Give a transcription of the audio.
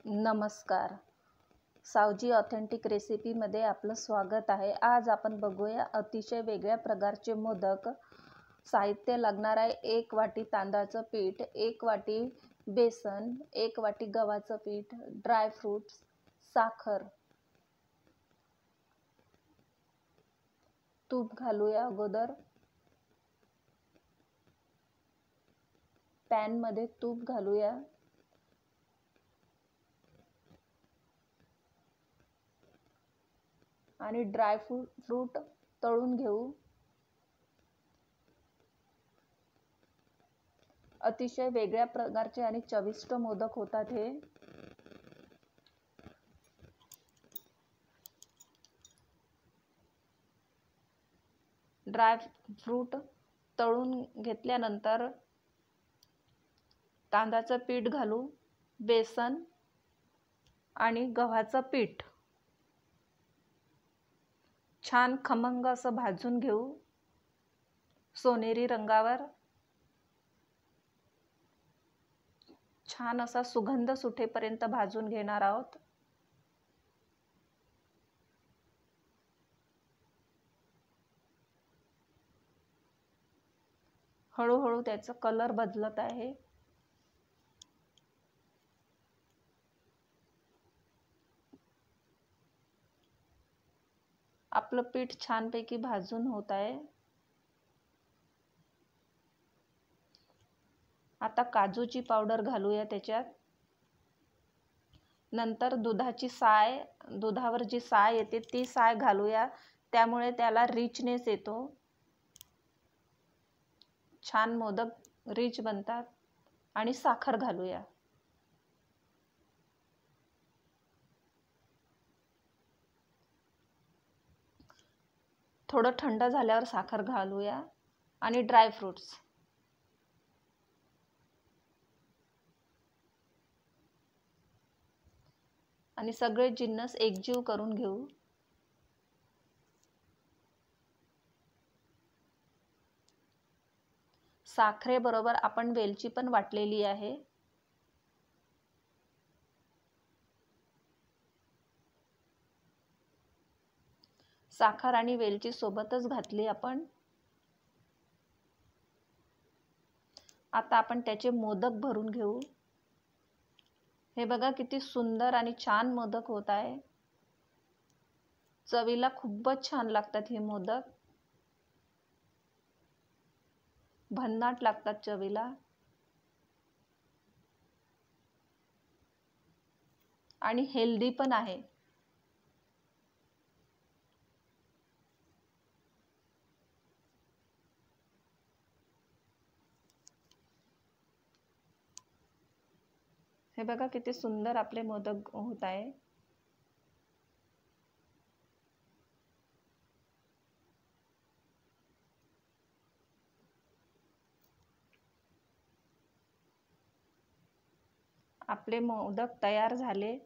नमस्कार. सावजी ऑथेंटिक रेसिपीमध्ये आपलं स्वागत आहे. आज आपण बघूया अतिशय वेगळ्या प्रकारचे मोदक. साहित्य लागणार आहे 1 वाटी तांदळाचं पीठ, 1 वाटी बेसन, 1 वाटी गव्हाचं पीठ, ड्रायफ्रूट्स, साखर. तूप घालूया अगोदर. पॅनमध्ये तूप घालूया. आणि ड्रायफ्रूट तळून घेऊ. अतिशय वेगळ्या प्रकारचे आणि चविष्ट मोदक होतात हे. ड्रायफ्रूट तळून घेतल्यानंतर तांदळाचं पीठ घालू, बेसन आणि गव्हाचं पीठ छान खमंग असं भाजून घेऊ सोनेरी रंगावर. छान असा सुगंध सुटेपर्यंत भाजून घेणार आहोत. हळूहळू त्याचा कलर बदलत आहे. आपलं पीठ छानपैकी भाजून होत आहे. आता काजूची पावडर घालूया त्याच्यात. नंतर दुधावर जी साय येते ती साय घालूया, त्यामुळे त्याला रिचनेस येतो. छान मोदक रिच बनतात. आणि साखर घालूया. थोडं थंड झाल्यावर साखर घालूया आणि ड्रायफ्रूट्स. आणि सगळे जिन्नस एकजीव करून घेऊ. साखरेबरोबर आपण वेलची पण वाटलेली आहे. साखर आणि वेलची सोबतच घातली आपण. आता आपण त्याचे मोदक भरून घेऊ. हे बघा किती सुंदर आणि छान मोदक होत आहे. चवीला खूपच छान लागतात हे मोदक. भन्नाट लागतात चवीला. आणि हेल्दी पण आहे. हे बघा किती सुंदर आपले मोदक होत आहे. आपले मोदक तयार झाले.